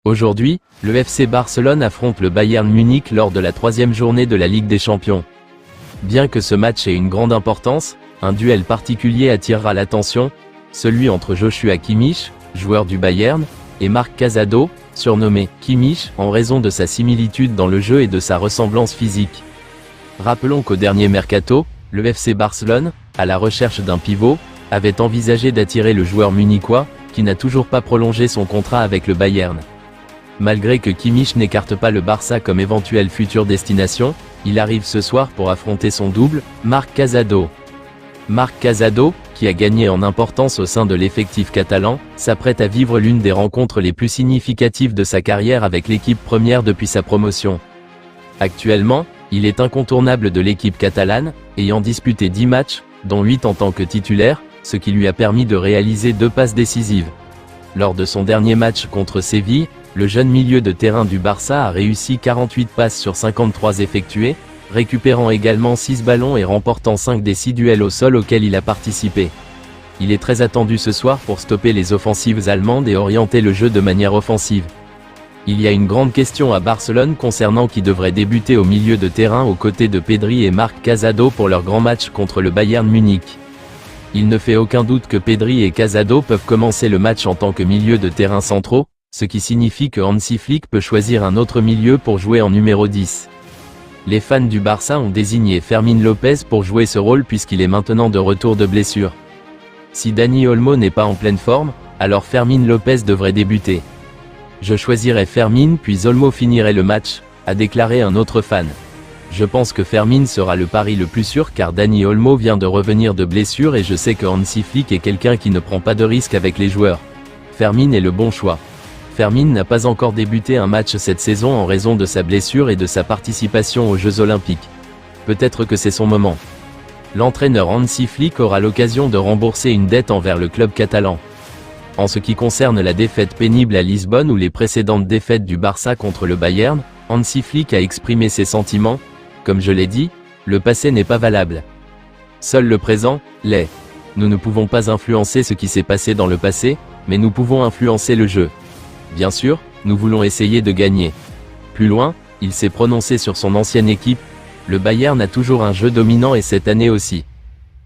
Aujourd'hui, le FC Barcelone affronte le Bayern Munich lors de la 3e journée de la Ligue des Champions. Bien que ce match ait une grande importance, un duel particulier attirera l'attention, celui entre Joshua Kimmich, joueur du Bayern, et Marc Casado, surnommé Kimmich en raison de sa similitude dans le jeu et de sa ressemblance physique. Rappelons qu'au dernier mercato, le FC Barcelone, à la recherche d'un pivot, avait envisagé d'attirer le joueur munichois, qui n'a toujours pas prolongé son contrat avec le Bayern. Malgré que Kimmich n'écarte pas le Barça comme éventuelle future destination, il arrive ce soir pour affronter son double, Marc Casado. Marc Casado, qui a gagné en importance au sein de l'effectif catalan, s'apprête à vivre l'une des rencontres les plus significatives de sa carrière avec l'équipe première depuis sa promotion. Actuellement, il est incontournable de l'équipe catalane, ayant disputé 10 matchs, dont 8 en tant que titulaire, ce qui lui a permis de réaliser 2 passes décisives. Lors de son dernier match contre Séville, le jeune milieu de terrain du Barça a réussi 48 passes sur 53 effectuées, récupérant également 6 ballons et remportant 5 des 6 duels au sol auxquels il a participé. Il est très attendu ce soir pour stopper les offensives allemandes et orienter le jeu de manière offensive. Il y a une grande question à Barcelone concernant qui devrait débuter au milieu de terrain aux côtés de Pedri et Marc Casado pour leur grand match contre le Bayern Munich. Il ne fait aucun doute que Pedri et Casado peuvent commencer le match en tant que milieu de terrain centraux, ce qui signifie que Hansi Flick peut choisir un autre milieu pour jouer en numéro 10. Les fans du Barça ont désigné Fermín López pour jouer ce rôle puisqu'il est maintenant de retour de blessure. Si Dani Olmo n'est pas en pleine forme, alors Fermín López devrait débuter. Je choisirais Fermín puis Olmo finirait le match, a déclaré un autre fan. Je pense que Fermín sera le pari le plus sûr car Dani Olmo vient de revenir de blessure et je sais que Hansi Flick est quelqu'un qui ne prend pas de risques avec les joueurs. Fermín est le bon choix. Fermín n'a pas encore débuté un match cette saison en raison de sa blessure et de sa participation aux Jeux Olympiques. Peut-être que c'est son moment. L'entraîneur Hansi Flick aura l'occasion de rembourser une dette envers le club catalan. En ce qui concerne la défaite pénible à Lisbonne ou les précédentes défaites du Barça contre le Bayern, Hansi Flick a exprimé ses sentiments. Comme je l'ai dit, le passé n'est pas valable. Seul le présent l'est. Nous ne pouvons pas influencer ce qui s'est passé dans le passé, mais nous pouvons influencer le jeu. Bien sûr, nous voulons essayer de gagner. Plus loin, il s'est prononcé sur son ancienne équipe. Le Bayern a toujours un jeu dominant et cette année aussi.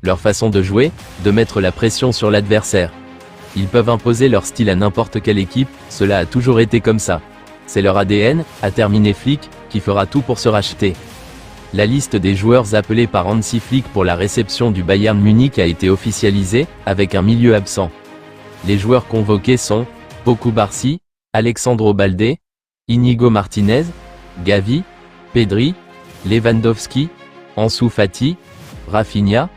Leur façon de jouer, de mettre la pression sur l'adversaire. Ils peuvent imposer leur style à n'importe quelle équipe, cela a toujours été comme ça. C'est leur ADN, a terminé Flick, qui fera tout pour se racheter. La liste des joueurs appelés par Hansi Flick pour la réception du Bayern Munich a été officialisée, avec un milieu absent. Les joueurs convoqués sont Pau Cubarsí, Alexandro Balde, Íñigo Martínez, Gavi, Pedri, Lewandowski, Ansu Fati, Rafinha,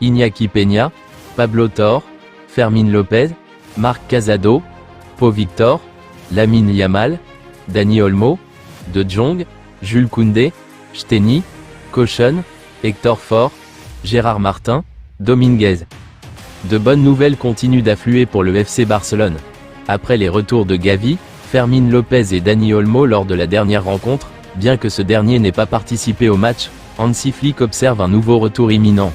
Iñaki Peña, Pablo Torre, Fermín López, Marc Casado, Pau Victor, Lamine Yamal, Dani Olmo, De Jong, Jules Koundé, Steny, Cochon, Hector Fort, Gérard Martin, Dominguez. De bonnes nouvelles continuent d'affluer pour le FC Barcelone. Après les retours de Gavi, Fermín López et Dani Olmo lors de la dernière rencontre, bien que ce dernier n'ait pas participé au match, Hansi Flick observe un nouveau retour imminent.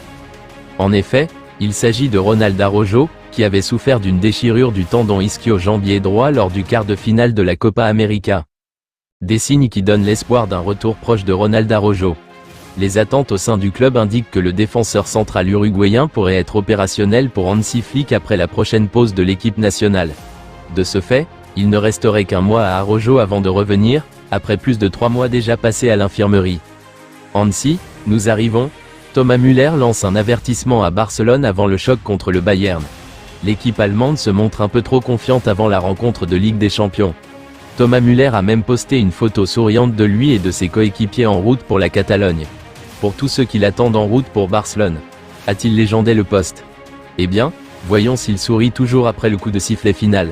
En effet, il s'agit de Ronald Araujo, qui avait souffert d'une déchirure du tendon ischio-jambier droit lors du quart de finale de la Copa América. Des signes qui donnent l'espoir d'un retour proche de Ronald Araujo. Les attentes au sein du club indiquent que le défenseur central uruguayen pourrait être opérationnel pour Hansi Flick après la prochaine pause de l'équipe nationale. De ce fait, il ne resterait qu'un mois à Araujo avant de revenir, après plus de 3 mois déjà passés à l'infirmerie. Hansi, nous arrivons. Thomas Müller lance un avertissement à Barcelone avant le choc contre le Bayern. L'équipe allemande se montre un peu trop confiante avant la rencontre de Ligue des Champions. Thomas Müller a même posté une photo souriante de lui et de ses coéquipiers en route pour la Catalogne. Pour tous ceux qui l'attendent en route pour Barcelone. A-t-il légendé le poste? Eh bien, voyons s'il sourit toujours après le coup de sifflet final.